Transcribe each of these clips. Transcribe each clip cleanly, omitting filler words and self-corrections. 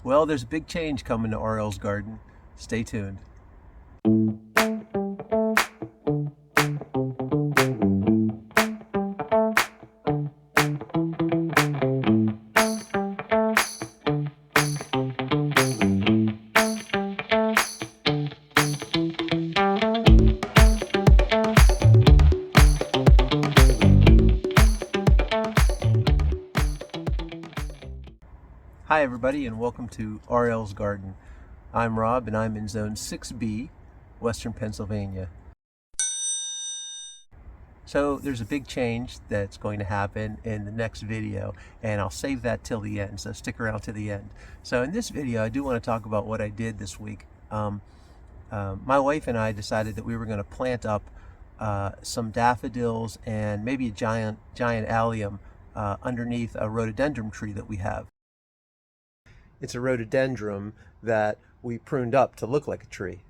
Well, there's a big change coming to RL's Garden. Stay tuned. Hi everybody, and welcome to RL's Garden. I'm Rob and I'm in Zone 6B, Western Pennsylvania. So there's a big change that's going to happen in the next video, and I'll save that till the end, so stick around to the end. So in this video I do want to talk about what I did this week. My wife and I decided that we were going to plant up some daffodils and maybe a giant allium underneath a rhododendron tree that we have. It's a rhododendron that we pruned up to look like a tree.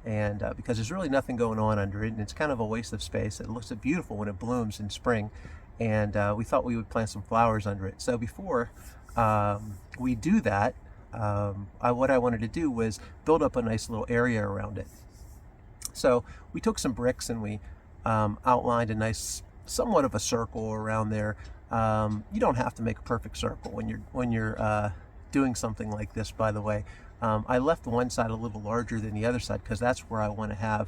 And because there's really nothing going on under it, and it's kind of a waste of space. It looks beautiful when it blooms in spring, and we thought we would plant some flowers under it. So before we do that, what I wanted to do was build up a nice little area around it. So we took some bricks and we outlined a nice, somewhat of a circle around there. You don't have to make a perfect circle when you're doing something like this, by the way. I left one side a little larger than the other side because that's where I want to have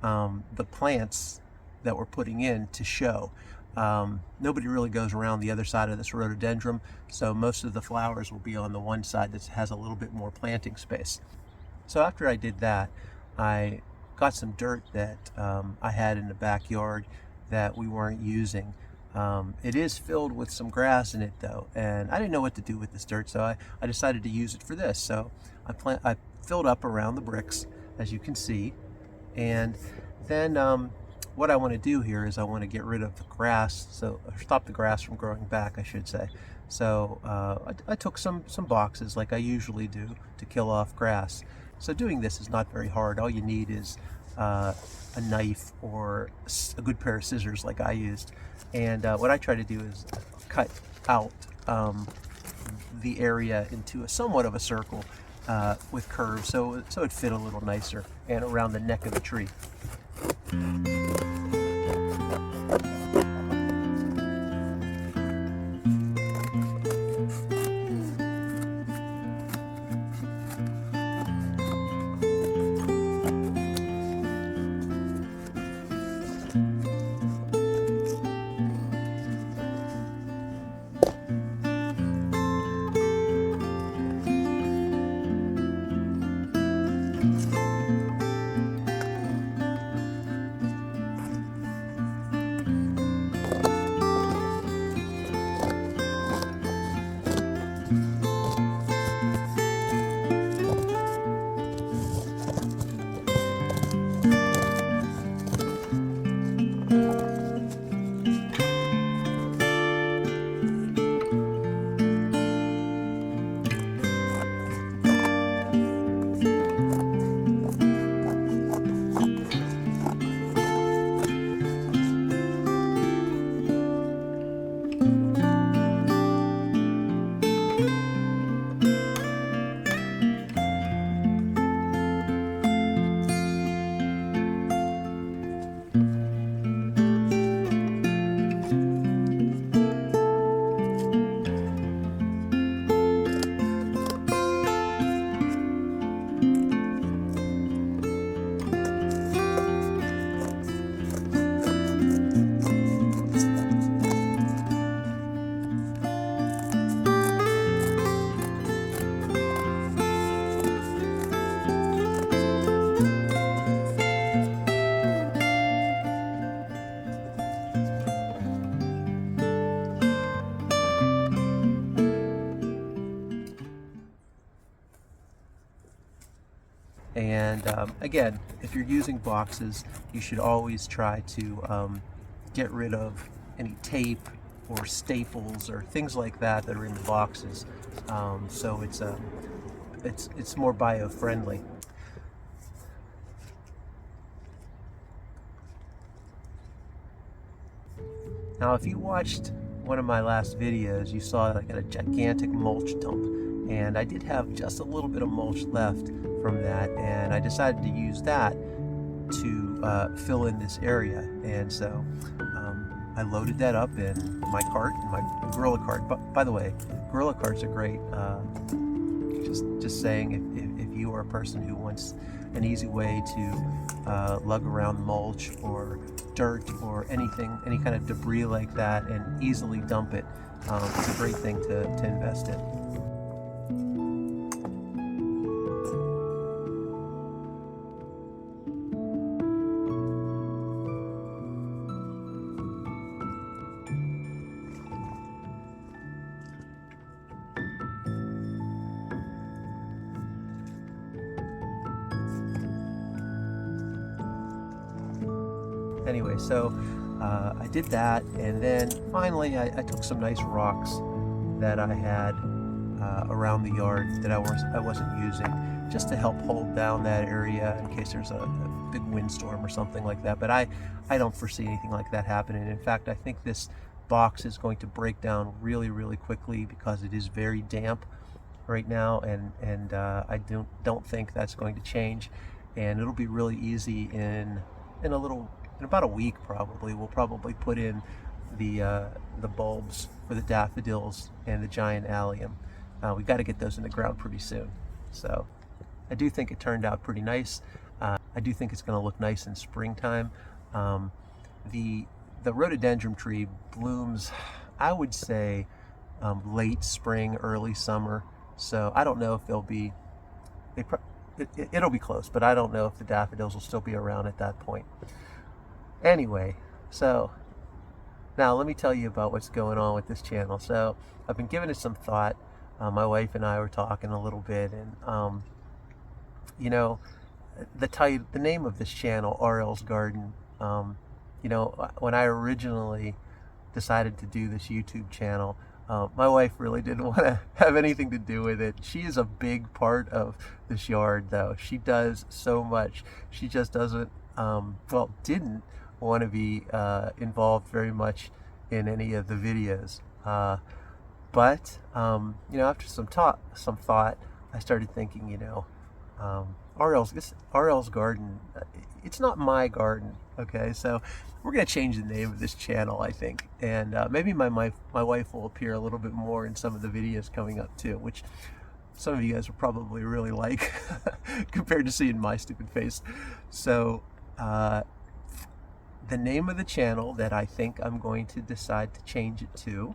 the plants that we're putting in to show. Nobody really goes around the other side of this rhododendron, so most of the flowers will be on the one side that has a little bit more planting space. So after I did that, I got some dirt that I had in the backyard that we weren't using. It is filled with some grass in it though, and I didn't know what to do with this dirt, so I decided to use it for this. So I filled up around the bricks, as you can see, and then what I want to do here is I want to get rid of the grass, so stop the grass from growing back, I should say. So I took some boxes like I usually do to kill off grass. So doing this is not very hard. All you need is a knife or a good pair of scissors like I used. And what I try to do is cut out the area into a somewhat of a circle with curves, so it fit a little nicer, and around the neck of the tree. And again, if you're using boxes, you should always try to get rid of any tape or staples or things like that that are in the boxes, so it's more bio-friendly. Now, if you watched one of my last videos, you saw that I got a gigantic mulch dump And I did have just a little bit of mulch left from that, and I decided to use that to fill in this area. And so I loaded that up in my cart, in my Gorilla cart. But by the way, Gorilla carts are great. Just saying, if you are a person who wants an easy way to lug around mulch or dirt or anything, any kind of debris like that, and easily dump it, it's a great thing to invest in. Anyway, so I did that, and then finally I took some nice rocks that I had around the yard that I wasn't using, just to help hold down that area in case there's a big windstorm or something like that. But I don't foresee anything like that happening. In fact, I think this box is going to break down really quickly because it is very damp right now, and I don't think that's going to change, and it'll be really easy in about a week probably. We'll probably put in the bulbs for the daffodils and the giant allium. We've got to get those in the ground pretty soon. So I do think it turned out pretty nice. I do think it's going to look nice in springtime. The rhododendron tree blooms, I would say, late spring, early summer. So I don't know if they'll be, it'll be close, but I don't know if the daffodils will still be around at that point. Anyway, so now let me tell you about what's going on with this channel. So I've been giving it some thought. My wife and I were talking a little bit, and you know, the name of this channel, RLs Garden. You know, when I originally decided to do this YouTube channel, my wife really didn't want to have anything to do with it. She is a big part of this yard, though. She does so much. She just doesn't, didn't want to be involved very much in any of the videos. But you know, after some thought, I started thinking, you know, RL's Garden, it's not my garden, okay? So we're going to change the name of this channel, I think. And maybe my wife will appear a little bit more in some of the videos coming up too, which some of you guys will probably really like compared to seeing my stupid face. So the name of the channel that I think I'm going to decide to change it to,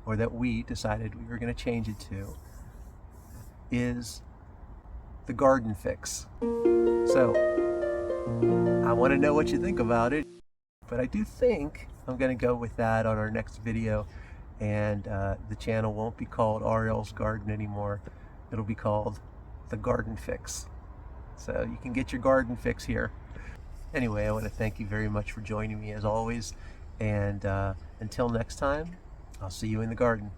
or that we decided we were going to change it to, is THEgardenFIX. So I want to know what you think about it, but I do think I'm going to go with that on our next video, and the channel won't be called RL's Garden anymore. It'll be called THEgardenFIX. So you can get your garden fix here. Anyway, I want to thank you very much for joining me as always, and until next time, I'll see you in the garden.